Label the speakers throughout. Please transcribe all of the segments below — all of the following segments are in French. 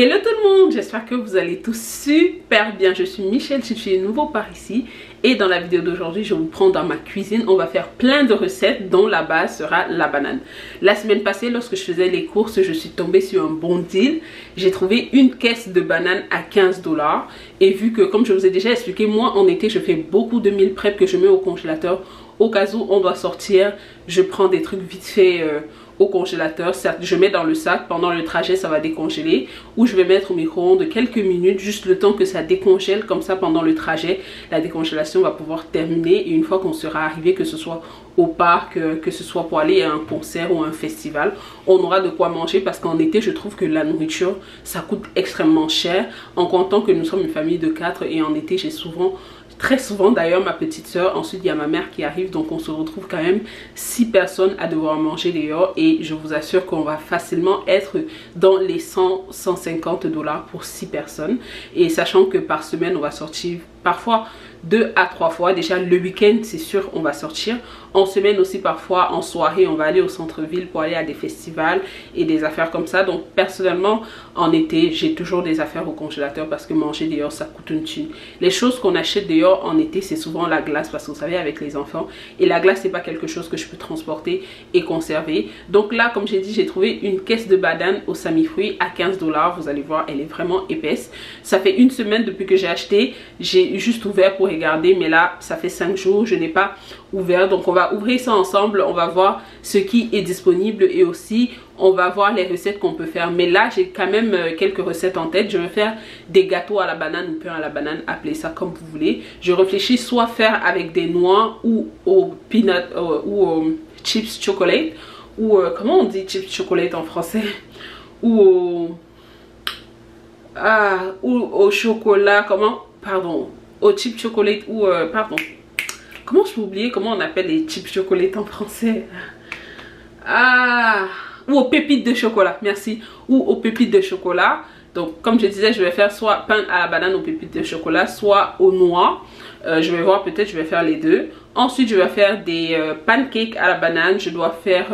Speaker 1: Hello tout le monde, j'espère que vous allez tous super bien. Je suis Michelle, si tu es nouveau par ici. Et dans la vidéo d'aujourd'hui, je vous prends dans ma cuisine. On va faire plein de recettes dont la base sera la banane. La semaine passée, lorsque je faisais les courses, je suis tombée sur un bon deal. J'ai trouvé une caisse de bananes à 15 $. Et vu que, comme je vous ai déjà expliqué, moi en été, je fais beaucoup de meal prep que je mets au congélateur. Au cas où on doit sortir, je prends des trucs vite fait au congélateur. Certes, je mets dans le sac, pendant le trajet ça va décongeler, ou je vais mettre au micro-ondes quelques minutes, juste le temps que ça décongèle. Comme ça pendant le trajet, la décongélation va pouvoir terminer, et une fois qu'on sera arrivé, que ce soit au parc, que ce soit pour aller à un concert ou à un festival, on aura de quoi manger. Parce qu'en été, je trouve que la nourriture, ça coûte extrêmement cher, en comptant que nous sommes une famille de 4, et en été j'ai très souvent d'ailleurs ma petite soeur, ensuite il y a ma mère qui arrive, donc on se retrouve quand même 6 personnes à devoir manger dehors. Et je vous assure qu'on va facilement être dans les 100-150 $ pour 6 personnes. Et sachant que par semaine on va sortir parfois 2 à 3 fois. Déjà le week-end c'est sûr on va sortir. En semaine aussi, parfois en soirée on va aller au centre-ville pour aller à des festivals et des affaires comme ça. Donc personnellement en été j'ai toujours des affaires au congélateur, parce que manger dehors ça coûte une thune. Les choses qu'on achète dehors en été c'est souvent la glace, parce que vous savez avec les enfants, et la glace c'est pas quelque chose que je peux transporter et conserver. Donc là comme j'ai dit, j'ai trouvé une caisse de bananes au Sami Fruits à 15 $. Vous allez voir, elle est vraiment épaisse. Ça fait une semaine depuis que j'ai acheté, j'ai juste ouvert pour regarder, mais là ça fait 5 jours je n'ai pas ouvert. Donc on va ouvrir ça ensemble, on va voir ce qui est disponible et aussi on va voir les recettes qu'on peut faire. Mais là j'ai quand même quelques recettes en tête. Je vais faire des gâteaux à la banane ou pain à la banane, appelez ça comme vous voulez. Je réfléchis soit faire avec des noix ou au peanut ou au chips chocolate, ou comment on dit chips chocolate en français, ou au chocolat, comment, pardon, au chip chocolate, ou pardon, comment je peux oublier comment on appelle les chips chocolate en français, ou aux pépites de chocolat, merci, ou aux pépites de chocolat. Donc comme je disais, je vais faire soit pain à la banane aux pépites de chocolat, soit aux noix. Je vais voir, peut-être je vais faire les deux. Ensuite je vais faire des pancakes à la banane. Je dois faire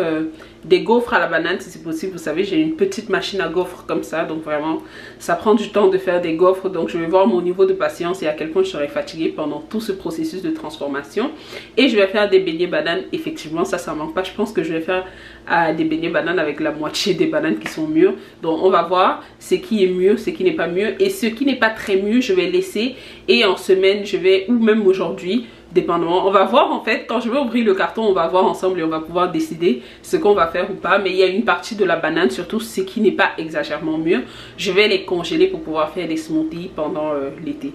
Speaker 1: des gaufres à la banane si c'est possible. Vous savez, j'ai une petite machine à gaufres comme ça, donc vraiment ça prend du temps de faire des gaufres. Donc je vais voir mon niveau de patience et à quel point je serai fatiguée pendant tout ce processus de transformation. Et je vais faire des beignets bananes. Effectivement ça manque pas. Je pense que je vais faire des beignets bananes avec la moitié des bananes qui sont mûres. Donc on va voir ce qui est mûr, ce qui n'est pas mûr, et ce qui n'est pas très mûr je vais laisser, et en semaine je vais, ou même aujourd'hui dépendamment, on va voir en fait. Quand je vais ouvrir le carton on va voir ensemble et on va pouvoir décider ce qu'on va faire ou pas. Mais il y a une partie de la banane, surtout ce qui n'est pas exagérément mûr, je vais les congeler pour pouvoir faire des smoothies pendant l'été,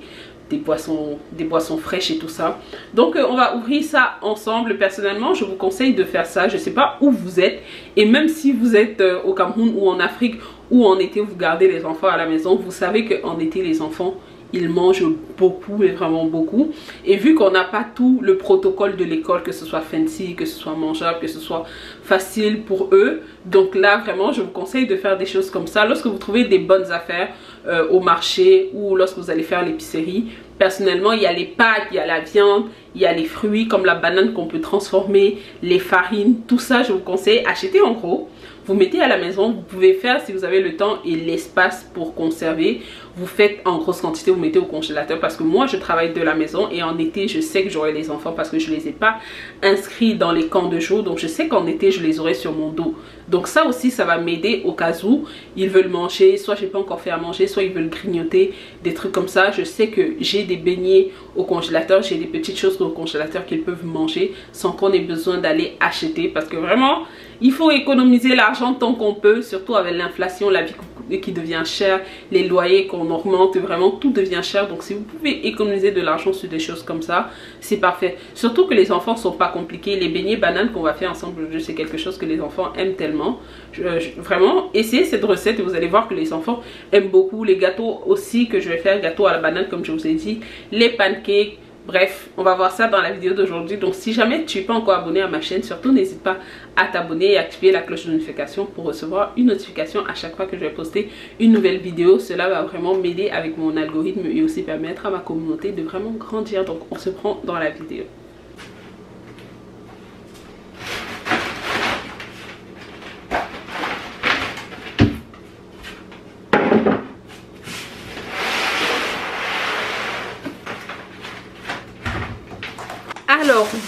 Speaker 1: des boissons fraîches et tout ça. Donc on va ouvrir ça ensemble. Personnellement je vous conseille de faire ça. Je sais pas où vous êtes, et même si vous êtes au Cameroun ou en Afrique, ou en été vous gardez les enfants à la maison, vous savez qu'en été les enfants ils mangent beaucoup, et vraiment beaucoup. Et vu qu'on n'a pas tout le protocole de l'école, que ce soit fancy, que ce soit mangeable, que ce soit facile pour eux, donc là vraiment je vous conseille de faire des choses comme ça. Lorsque vous trouvez des bonnes affaires au marché, ou lorsque vous allez faire l'épicerie, personnellement il y a les pâtes, il y a la viande, il y a les fruits comme la banane qu'on peut transformer, les farines, tout ça je vous conseille, achetez en gros. Vous mettez à la maison, vous pouvez faire si vous avez le temps et l'espace pour conserver. Vous faites en grosse quantité, vous mettez au congélateur, parce que moi je travaille de la maison et en été je sais que j'aurai les enfants, parce que je ne les ai pas inscrits dans les camps de jour. Donc je sais qu'en été je les aurai sur mon dos. Donc ça aussi ça va m'aider au cas où ils veulent manger, soit j'ai pas encore fait à manger, soit ils veulent grignoter, des trucs comme ça. Je sais que j'ai des beignets au congélateur, j'ai des petites choses au congélateur qu'ils peuvent manger sans qu'on ait besoin d'aller acheter, parce que vraiment il faut économiser l'argent tant qu'on peut, surtout avec l'inflation, la vie qui devient chère, les loyers qu'on augmente, vraiment tout devient cher. Donc si vous pouvez économiser de l'argent sur des choses comme ça, c'est parfait. Surtout que les enfants sont pas compliqués. Les beignets bananes qu'on va faire ensemble, c'est quelque chose que les enfants aiment tellement. Vraiment, essayez cette recette et vous allez voir que les enfants aiment beaucoup. Les gâteaux aussi que je vais faire, gâteaux à la banane comme je vous ai dit, les pancakes. Bref, on va voir ça dans la vidéo d'aujourd'hui. Donc si jamais tu n'es pas encore abonné à ma chaîne, surtout n'hésite pas à t'abonner et activer la cloche de notification pour recevoir une notification à chaque fois que je vais poster une nouvelle vidéo. Cela va vraiment m'aider avec mon algorithme et aussi permettre à ma communauté de vraiment grandir. Donc on se prend dans la vidéo.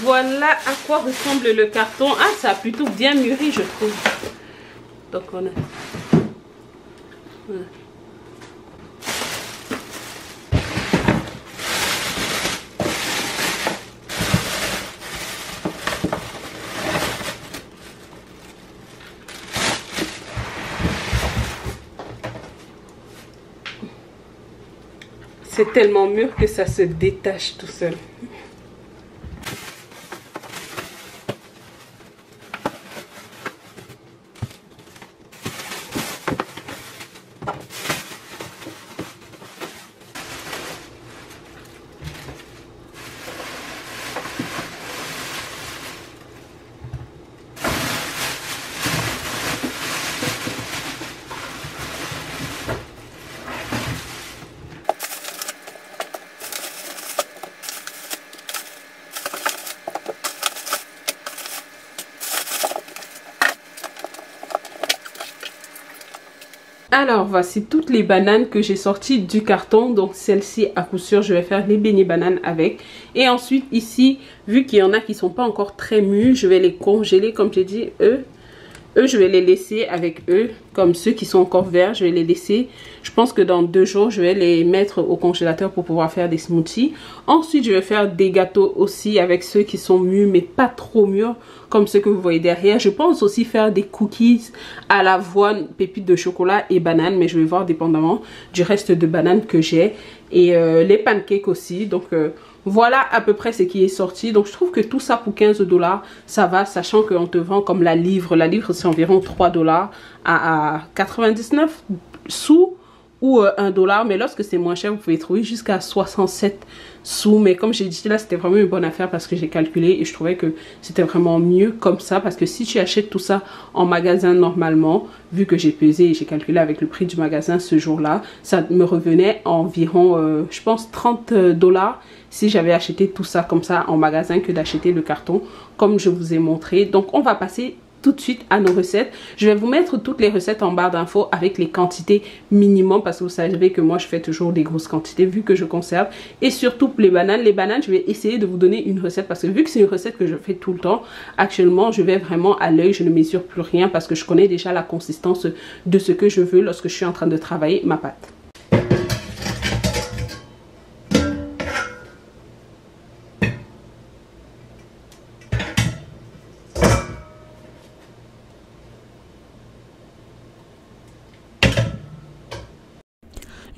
Speaker 1: voilà à quoi ressemble le carton. Ah, ça a plutôt bien mûri, je trouve. Donc on a... Voilà. C'est tellement mûr que ça se détache tout seul. Alors voici toutes les bananes que j'ai sorties du carton. Donc celle-ci à coup sûr je vais faire les beignets bananes avec. Et ensuite ici, vu qu'il y en a qui sont pas encore très mûrs, je vais les congeler comme j'ai dit. Eux je vais les laisser avec eux. Comme ceux qui sont encore verts, je vais les laisser. Je pense que dans 2 jours je vais les mettre au congélateur pour pouvoir faire des smoothies. Ensuite je vais faire des gâteaux aussi avec ceux qui sont mûrs mais pas trop mûrs, comme ceux que vous voyez derrière. Je pense aussi faire des cookies à l'avoine, pépites de chocolat et bananes, mais je vais voir dépendamment du reste de bananes que j'ai. Et les pancakes aussi. Donc voilà à peu près ce qui est sorti. Donc je trouve que tout ça pour 15 $, ça va, sachant qu'on te vend comme la livre. La livre c'est environ 3 $ à 99 sous ou 1 $. Mais lorsque c'est moins cher, vous pouvez trouver jusqu'à 67 sous. Mais comme j'ai dit là, c'était vraiment une bonne affaire parce que j'ai calculé et je trouvais que c'était vraiment mieux comme ça. Parce que si tu achètes tout ça en magasin normalement, vu que j'ai pesé et j'ai calculé avec le prix du magasin ce jour-là, ça me revenait environ, je pense, 30 $ si j'avais acheté tout ça comme ça en magasin que d'acheter le carton comme je vous ai montré. Donc on va passer tout de suite à nos recettes. Je vais vous mettre toutes les recettes en barre d'infos avec les quantités minimum parce que vous savez que moi je fais toujours des grosses quantités vu que je conserve. Et surtout pour les bananes, je vais essayer de vous donner une recette parce que vu que c'est une recette que je fais tout le temps, actuellement je vais vraiment à l'œil, je ne mesure plus rien parce que je connais déjà la consistance de ce que je veux lorsque je suis en train de travailler ma pâte.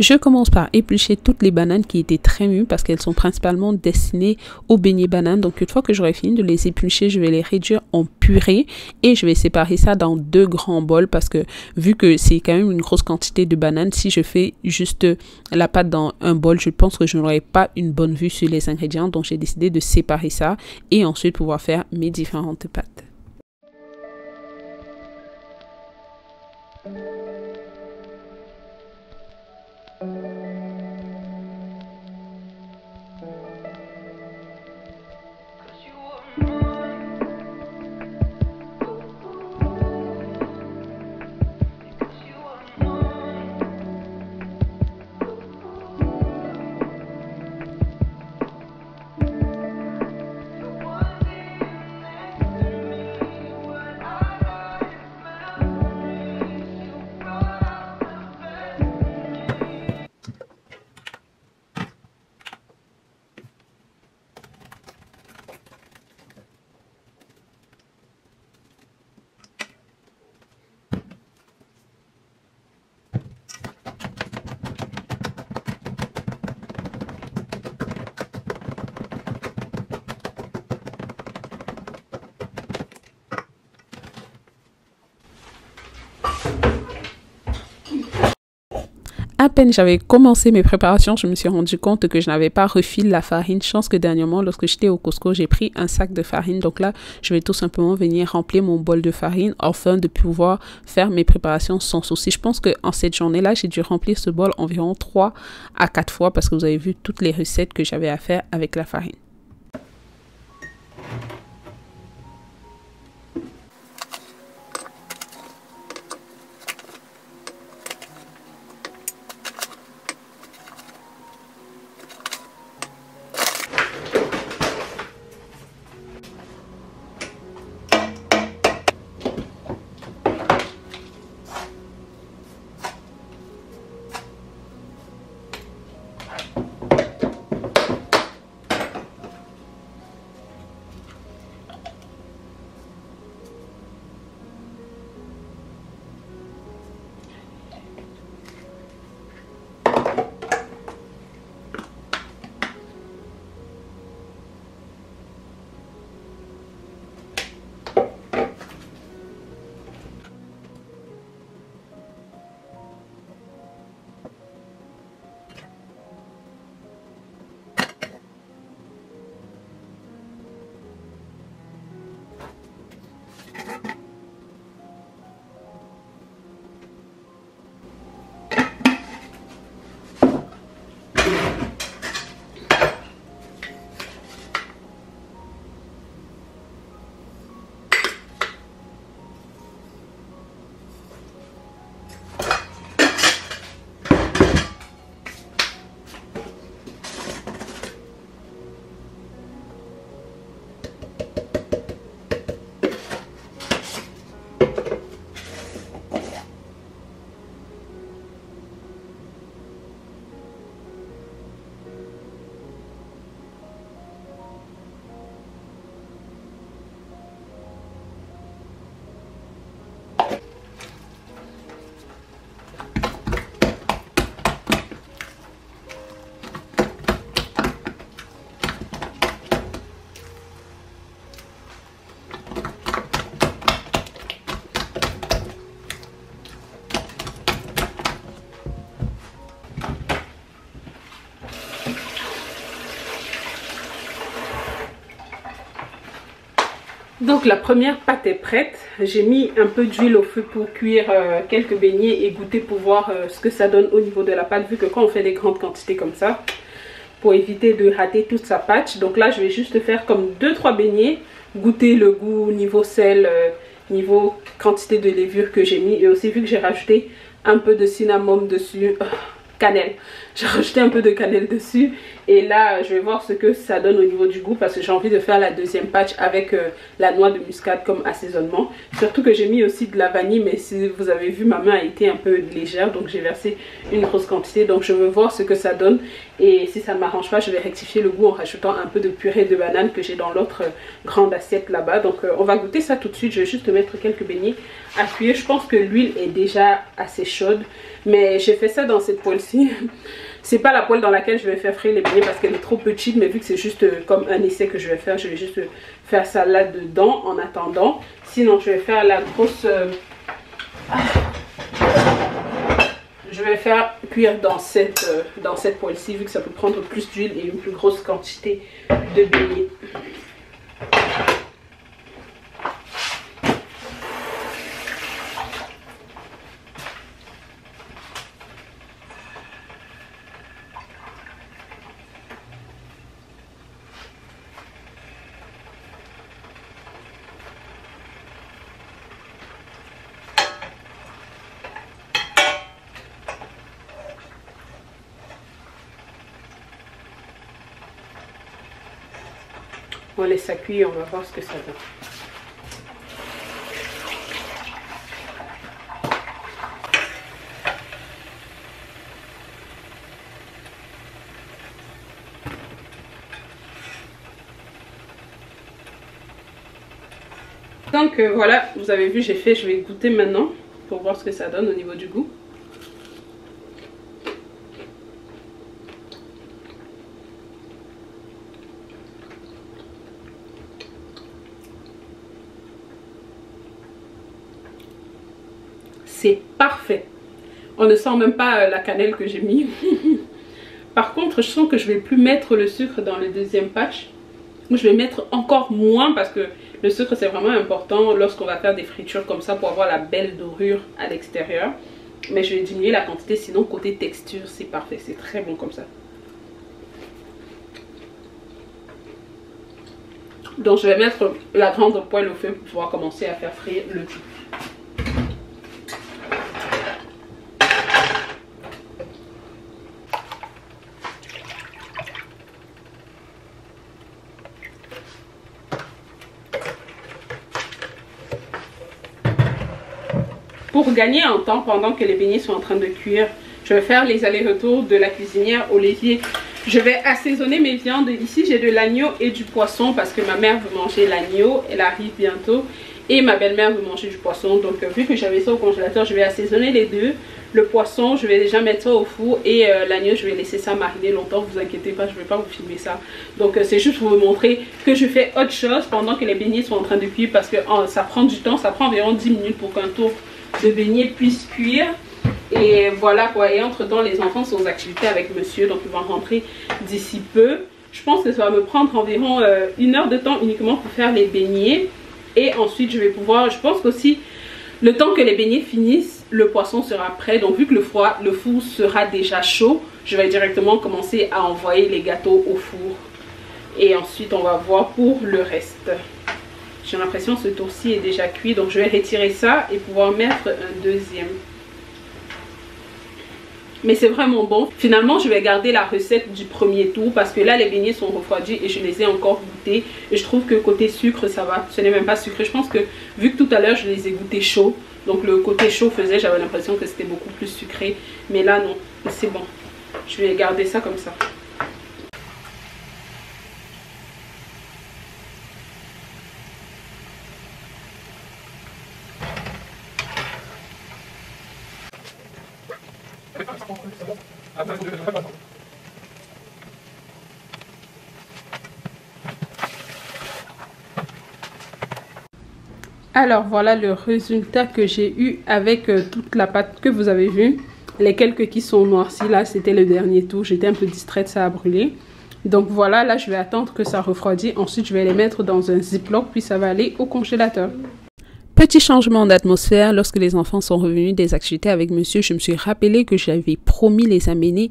Speaker 1: Je commence par éplucher toutes les bananes qui étaient très mûres parce qu'elles sont principalement destinées aux beignets bananes. Donc une fois que j'aurai fini de les éplucher, je vais les réduire en purée et je vais séparer ça dans 2 grands bols parce que vu que c'est quand même une grosse quantité de bananes, si je fais juste la pâte dans un bol, je pense que je n'aurai pas une bonne vue sur les ingrédients. Donc j'ai décidé de séparer ça et ensuite pouvoir faire mes différentes pâtes. À peine j'avais commencé mes préparations, je me suis rendu compte que je n'avais pas refilé la farine. Chance que dernièrement, lorsque j'étais au Costco, j'ai pris un sac de farine. Donc là, je vais tout simplement venir remplir mon bol de farine afin de pouvoir faire mes préparations sans souci. Je pense qu'en cette journée-là, j'ai dû remplir ce bol environ 3 à 4 fois parce que vous avez vu toutes les recettes que j'avais à faire avec la farine. Donc la première pâte est prête. J'ai mis un peu d'huile au feu pour cuire quelques beignets et goûter pour voir ce que ça donne au niveau de la pâte, vu que quand on fait des grandes quantités comme ça, pour éviter de rater toute sa pâte. Donc là je vais juste faire comme 2-3 beignets, goûter le goût niveau sel, niveau quantité de levure que j'ai mis, et aussi vu que j'ai rajouté un peu de cinnamon dessus, cannelle, j'ai rajouté un peu de cannelle dessus, et là je vais voir ce que ça donne au niveau du goût, parce que j'ai envie de faire la deuxième batch avec la noix de muscade comme assaisonnement. Surtout que j'ai mis aussi de la vanille, mais si vous avez vu, ma main a été un peu légère, donc j'ai versé une grosse quantité. Donc je veux voir ce que ça donne, et si ça ne m'arrange pas, je vais rectifier le goût en rajoutant un peu de purée de banane que j'ai dans l'autre grande assiette là-bas. Donc on va goûter ça tout de suite. Je vais juste mettre quelques beignets à cuire. Je pense que l'huile est déjà assez chaude, mais j'ai fait ça dans cette poêle-ci. C'est pas la poêle dans laquelle je vais faire frire les beignets parce qu'elle est trop petite, mais vu que c'est juste comme un essai que je vais faire, je vais juste faire ça là-dedans en attendant. Sinon je vais faire la grosse... Je vais faire cuire dans cette poêle-ci, vu que ça peut prendre plus d'huile et une plus grosse quantité de beignets. On laisse ça cuire, on va voir ce que ça donne. Donc voilà, vous avez vu, j'ai fait, je vais goûter maintenant pour voir ce que ça donne au niveau du goût. C'est parfait. On ne sent même pas la cannelle que j'ai mis. Par contre, je sens que je vais plus mettre le sucre dans le deuxième patch. Je vais mettre encore moins parce que le sucre c'est vraiment important lorsqu'on va faire des fritures comme ça pour avoir la belle dorure à l'extérieur. Mais je vais diminuer la quantité, sinon côté texture c'est parfait, c'est très bon comme ça. Donc je vais mettre la grande poêle au feu pour pouvoir commencer à faire frire le tout. Pour gagner en temps pendant que les beignets sont en train de cuire, je vais faire les allers-retours de la cuisinière au l'évier. Je vais assaisonner mes viandes. Ici j'ai de l'agneau et du poisson parce que ma mère veut manger l'agneau, elle arrive bientôt. Et ma belle-mère veut manger du poisson. Donc vu que j'avais ça au congélateur, je vais assaisonner les deux. Le poisson, je vais déjà mettre ça au four. Et l'agneau, je vais laisser ça mariner longtemps. Vous inquiétez pas, je ne vais pas vous filmer ça. Donc c'est juste pour vous montrer que je fais autre chose pendant que les beignets sont en train de cuire. Parce que ça prend du temps, ça prend environ 10 minutes pour qu'un tour de beignets puisse cuire. Et voilà quoi. Et entre temps, les enfants sont aux activités avec monsieur. Donc ils vont rentrer d'ici peu. Je pense que ça va me prendre environ 1 heure de temps uniquement pour faire les beignets. Et ensuite je vais pouvoir, je pense qu'aussi le temps que les beignets finissent, le poisson sera prêt. Donc vu que le four sera déjà chaud, je vais directement commencer à envoyer les gâteaux au four. Et ensuite on va voir pour le reste. J'ai l'impression que ce tour-ci est déjà cuit. Donc je vais retirer ça et pouvoir mettre un deuxième. Mais c'est vraiment bon. Finalement je vais garder la recette du premier tour parce que là les beignets sont refroidis et je les ai encore goûtés. Et je trouve que côté sucre ça va. Ce n'est même pas sucré. Je pense que vu que tout à l'heure je les ai goûtés chauds, donc le côté chaud faisait, j'avais l'impression que c'était beaucoup plus sucré. Mais là non, c'est bon. Je vais garder ça comme ça. Alors voilà le résultat que j'ai eu avec toute la pâte que vous avez vue. Les quelques qui sont noircis là, c'était le dernier tour. J'étais un peu distraite, ça a brûlé. Donc voilà, là je vais attendre que ça refroidisse. Ensuite je vais les mettre dans un ziploc puis ça va aller au congélateur. Petit changement d'atmosphère, lorsque les enfants sont revenus des activités avec monsieur, je me suis rappelé que j'avais promis les amener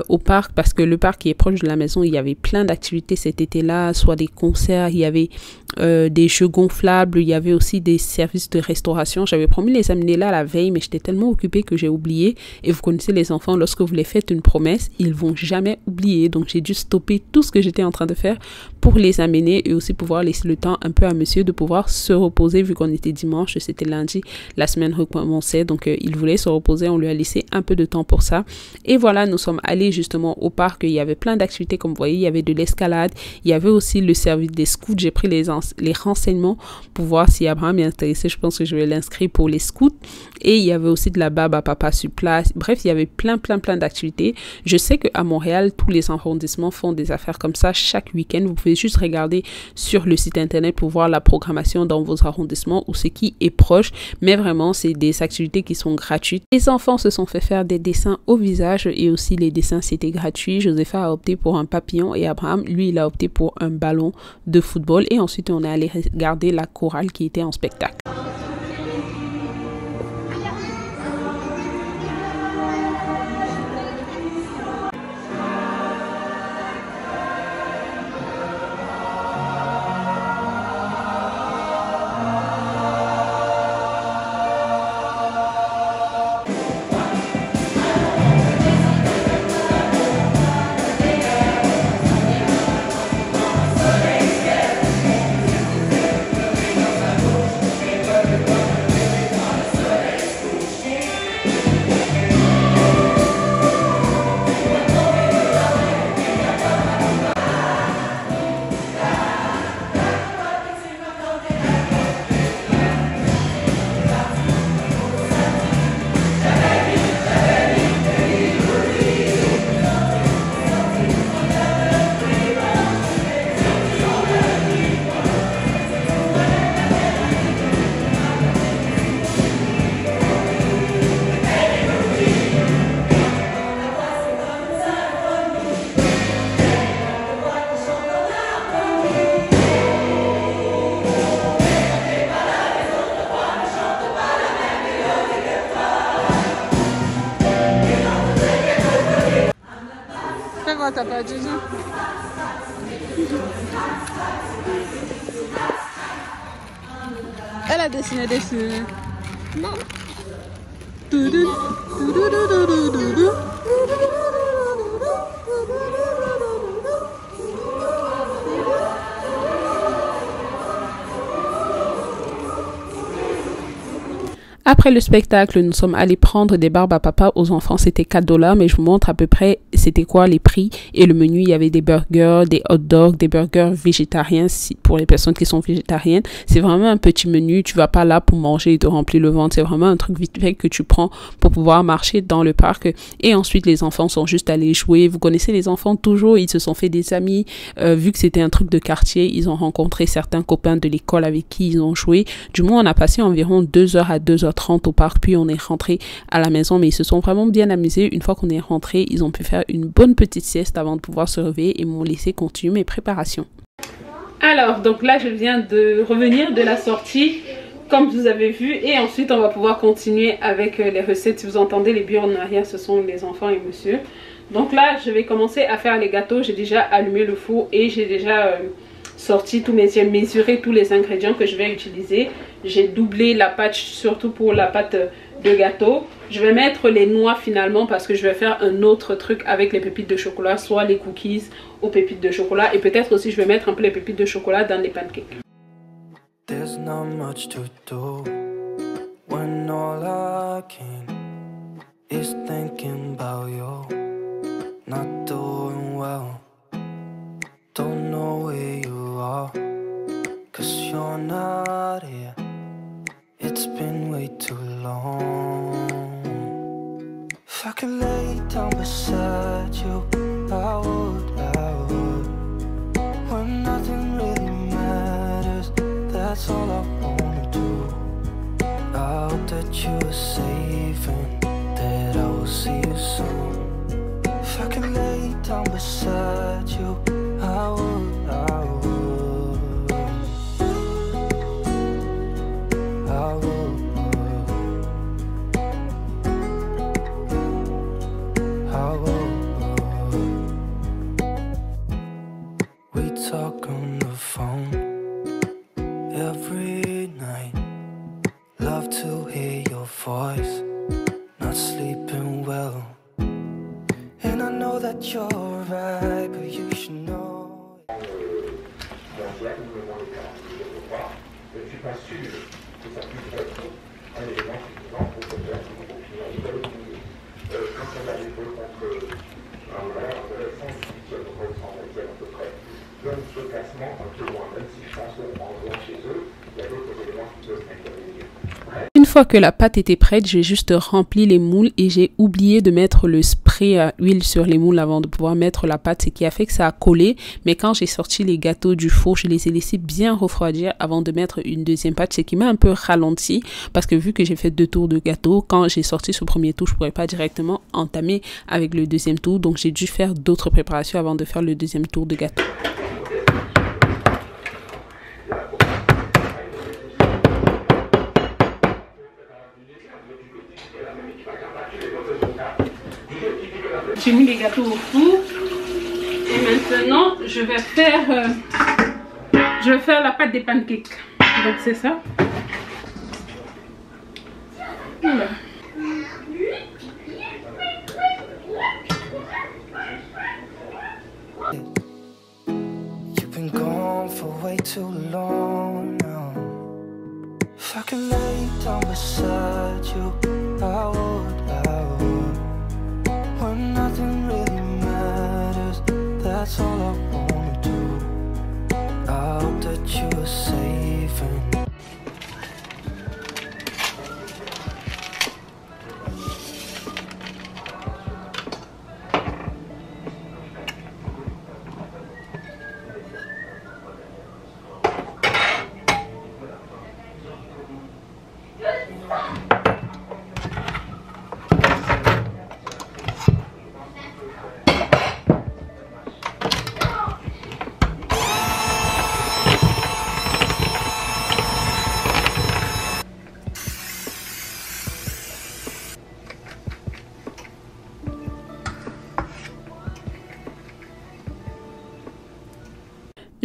Speaker 1: au parc parce que le parc qui est proche de la maison, il y avait plein d'activités cet été-là, soit des concerts, il y avait des jeux gonflables, il y avait aussi des services de restauration. J'avais promis les amener là la veille, mais j'étais tellement occupée que j'ai oublié. Et vous connaissez les enfants, lorsque vous les faites une promesse, ils vont jamais oublier. Donc j'ai dû stopper tout ce que j'étais en train de faire pour les amener et aussi pouvoir laisser le temps un peu à monsieur de pouvoir se reposer vu qu'on était dimanche, c'était lundi, la semaine recommençait, donc il voulait se reposer, on lui a laissé un peu de temps pour ça. Et voilà, nous sommes allés justement au parc, il y avait plein d'activités comme vous voyez, il y avait de l'escalade, il y avait aussi le service des scouts, j'ai pris les renseignements pour voir si Abraham est intéressé, je pense que je vais l'inscrire pour les scouts. Et il y avait aussi de la barbe à papa sur place, bref, il y avait plein d'activités. Je sais qu'à Montréal, tous les arrondissements font des affaires comme ça chaque week-end, vous pouvez juste regarder sur le site internet pour voir la programmation dans vos arrondissements ou ce qui est proche, mais vraiment c'est des activités qui sont gratuites. Les enfants se sont fait faire des dessins au visage et aussi les dessins c'était gratuit. Josepha a opté pour un papillon et Abraham lui il a opté pour un ballon de football et ensuite on est allé regarder la chorale qui était en spectacle. T'as pas dit ça? Elle a dessiné. Non. Après le spectacle, nous sommes allés prendre des barbes à papa aux enfants. C'était 4 $, mais je vous montre à peu près c'était quoi les prix et le menu. Il y avait des burgers, des hot dogs, des burgers végétariens pour les personnes qui sont végétariennes. C'est vraiment un petit menu. Tu vas pas là pour manger et te remplir le ventre. C'est vraiment un truc vite fait que tu prends pour pouvoir marcher dans le parc. Et ensuite, les enfants sont juste allés jouer. Vous connaissez les enfants toujours. Ils se sont fait des amis. Vu que c'était un truc de quartier, ils ont rencontré certains copains de l'école avec qui ils ont joué. Du moins, on a passé environ 2 heures à 2h30 au parc, puis on est rentré à la maison, mais ils se sont vraiment bien amusés. Une fois qu'on est rentré, ils ont pu faire une bonne petite sieste avant de pouvoir se réveiller et m'ont laissé continuer mes préparations. Alors, donc là, je viens de revenir de la sortie, comme vous avez vu, et ensuite on va pouvoir continuer avec les recettes. Si vous entendez les bruits en arrière, ce sont les enfants et monsieur. Donc là, je vais commencer à faire les gâteaux. J'ai déjà allumé le four et j'ai déjà sorti tous j'ai mesuré tous les ingrédients que je vais utiliser. J'ai doublé la pâte, surtout pour la pâte de gâteau. Je vais mettre les noix finalement parce que je vais faire un autre truc avec les pépites de chocolat, soit les cookies aux pépites de chocolat, et peut-être aussi je vais mettre un peu les pépites de chocolat dans les pancakes. There's not much to do when all I can is thinking about you, not doing well, don't know where you are, 'cause you're not here, it's been way too long. If I could lay down beside you, I would, when nothing really matters, that's all I wanna do. I hope that you are safe and that I will see you soon. If I could lay down beside you,
Speaker 2: not sleeping well. And I know that you're right, but you should know.
Speaker 3: Je ne suis pas sûr que ça puisse être un élément suffisant pour se faire quand on a des feux contre un verre de 118 à peu près, donne ce classement un peu loin, même si je pense qu'en venant chez eux, il y a d'autres éléments qui peuvent intervenir.
Speaker 1: Une fois que la pâte était prête, j'ai juste rempli les moules et j'ai oublié de mettre le spray à huile sur les moules avant de pouvoir mettre la pâte, ce qui a fait que ça a collé. Mais quand j'ai sorti les gâteaux du four, je les ai laissés bien refroidir avant de mettre une deuxième pâte, ce qui m'a un peu ralenti parce que vu que j'ai fait 2 tours de gâteau, quand j'ai sorti ce premier tour, je ne pourrais pas directement entamer avec le deuxième tour. Donc j'ai dû faire d'autres préparations avant de faire le deuxième tour de gâteau. J'ai mis les gâteaux au four et maintenant je vais faire la pâte des pancakes. Donc c'est ça. Voilà.
Speaker 2: You've been gone for way too long now. If I could lay down beside you, I would. When nothing really matters, that's all I wanna do. I hope that you are safe and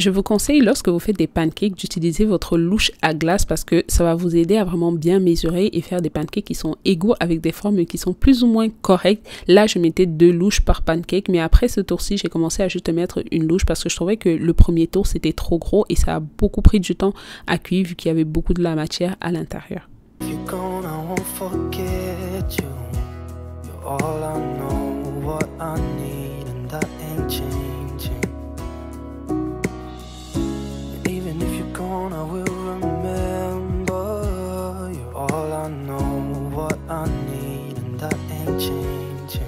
Speaker 1: Je vous conseille lorsque vous faites des pancakes d'utiliser votre louche à glace parce que ça va vous aider à vraiment bien mesurer et faire des pancakes qui sont égaux avec des formes qui sont plus ou moins correctes. Là, je mettais 2 louches par pancake, mais après ce tour-ci, j'ai commencé à juste mettre une louche parce que je trouvais que le premier tour, c'était trop gros et ça a beaucoup pris du temps à cuire vu qu'il y avait beaucoup de la matière à l'intérieur.
Speaker 2: I will remember you're all I know, what I need, and that ain't changing.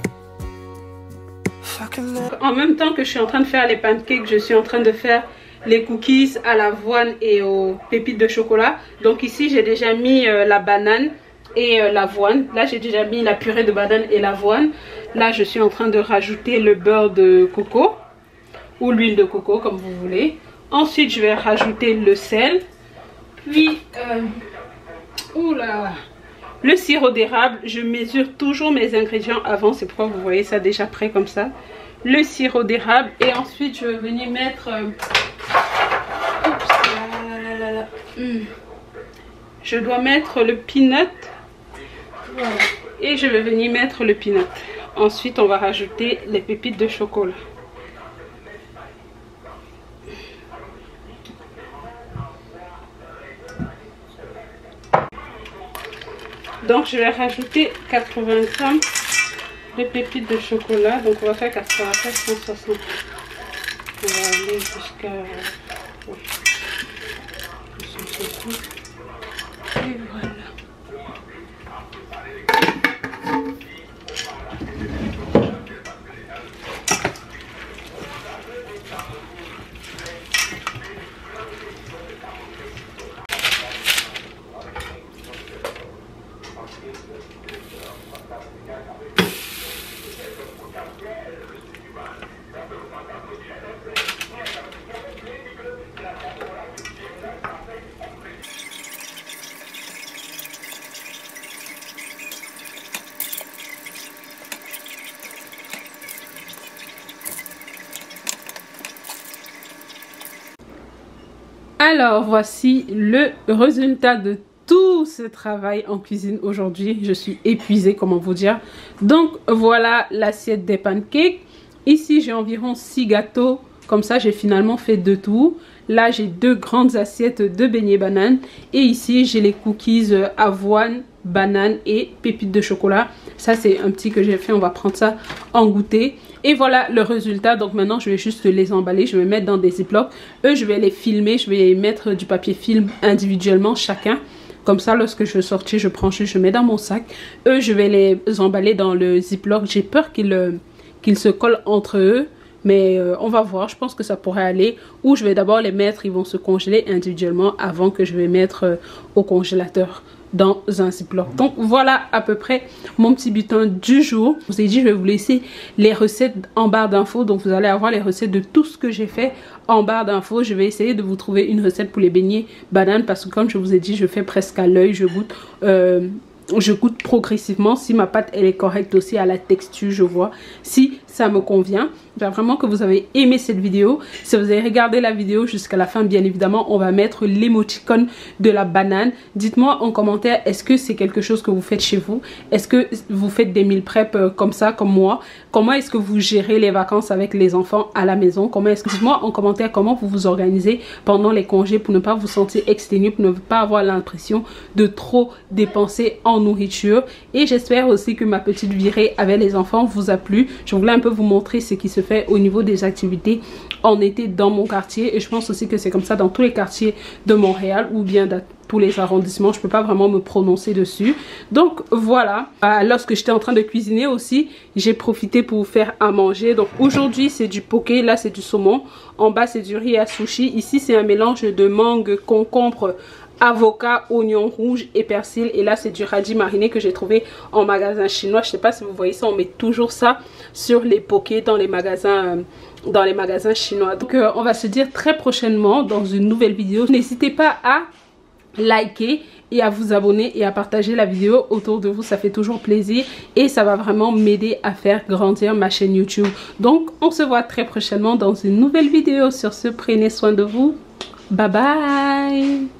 Speaker 1: En même temps que je suis en train de faire les pancakes, je suis en train de faire les cookies à l'avoine et aux pépites de chocolat. Donc ici, j'ai déjà mis la banane et l'avoine. Là, j'ai déjà mis la purée de banane et l'avoine. Là, je suis en train de rajouter le beurre de coco ou l'huile de coco, comme vous voulez. Ensuite, je vais rajouter le sel. Puis, le sirop d'érable. Je mesure toujours mes ingrédients avant. C'est pourquoi vous voyez ça déjà prêt comme ça. Le sirop d'érable. Et ensuite, je vais venir mettre... Je dois mettre le peanut. Voilà. Et je vais venir mettre le peanut. Ensuite, on va rajouter les pépites de chocolat. Donc je vais rajouter 80 grammes de pépites de chocolat. Donc on va faire 84, 160. On va aller jusqu'à 160. Et voilà. Alors voici le résultat de tous tout ce travail en cuisine aujourd'hui. Je suis épuisée, comment vous dire. Donc voilà l'assiette des pancakes. Ici j'ai environ 6 gâteaux. Comme ça j'ai finalement fait 2 tours. Là j'ai 2 grandes assiettes de beignets bananes. Et ici j'ai les cookies avoine, banane et pépites de chocolat. Ça c'est un petit que j'ai fait, on va prendre ça en goûter. Et voilà le résultat. Donc maintenant je vais juste les emballer, je vais mettre dans des ziplocs. Eux je vais les filmer, je vais mettre du papier film individuellement chacun. Comme ça lorsque je sortis je prends juste, je mets dans mon sac. Eux je vais les emballer dans le ziploc. J'ai peur qu'ils se collent entre eux. Mais on va voir, je pense que ça pourrait aller. Ou je vais d'abord les mettre, ils vont se congeler individuellement avant que je vais mettre au congélateur dans un ziploc. Donc voilà à peu près mon petit bulletin du jour. Je vous ai dit je vais vous laisser les recettes en barre d'infos. Donc vous allez avoir les recettes de tout ce que j'ai fait en barre d'infos. Je vais essayer de vous trouver une recette pour les beignets bananes parce que comme je vous ai dit je fais presque à l'œil, je goûte progressivement. Si ma pâte elle est correcte aussi à la texture, je vois si ça me convient. J'espère vraiment que vous avez aimé cette vidéo. Si vous avez regardé la vidéo jusqu'à la fin, bien évidemment on va mettre l'émoticône de la banane. Dites-moi en commentaire, est-ce que c'est quelque chose que vous faites chez vous? Est-ce que vous faites des meal prep comme ça, comme moi? Comment est-ce que vous gérez les vacances avec les enfants à la maison? Dites-moi en commentaire comment vous vous organisez pendant les congés pour ne pas vous sentir exténué, pour ne pas avoir l'impression de trop dépenser en nourriture. Et j'espère aussi que ma petite virée avec les enfants vous a plu. Je voulais un peu vous montrer ce qui se fait au niveau des activités en été dans mon quartier. Et je pense aussi que c'est comme ça dans tous les quartiers de Montréal ou bien dans tous les arrondissements. Je peux pas vraiment me prononcer dessus. Donc voilà, lorsque j'étais en train de cuisiner aussi, j'ai profité pour vous faire à manger. Donc aujourd'hui c'est du poké, là c'est du saumon, en bas c'est du riz à sushi, ici c'est un mélange de mangue, concombre, avocat, oignon rouge et persil. Et là c'est du radis mariné que j'ai trouvé en magasin chinois. Je sais pas si vous voyez ça, on met toujours ça sur les pokés dans les magasins chinois. Donc on va se dire très prochainement dans une nouvelle vidéo. N'hésitez pas à liker et à vous abonner et à partager la vidéo autour de vous, ça fait toujours plaisir et ça va vraiment m'aider à faire grandir ma chaîne YouTube. Donc on se voit très prochainement dans une nouvelle vidéo. Sur ce, prenez soin de vous, bye bye.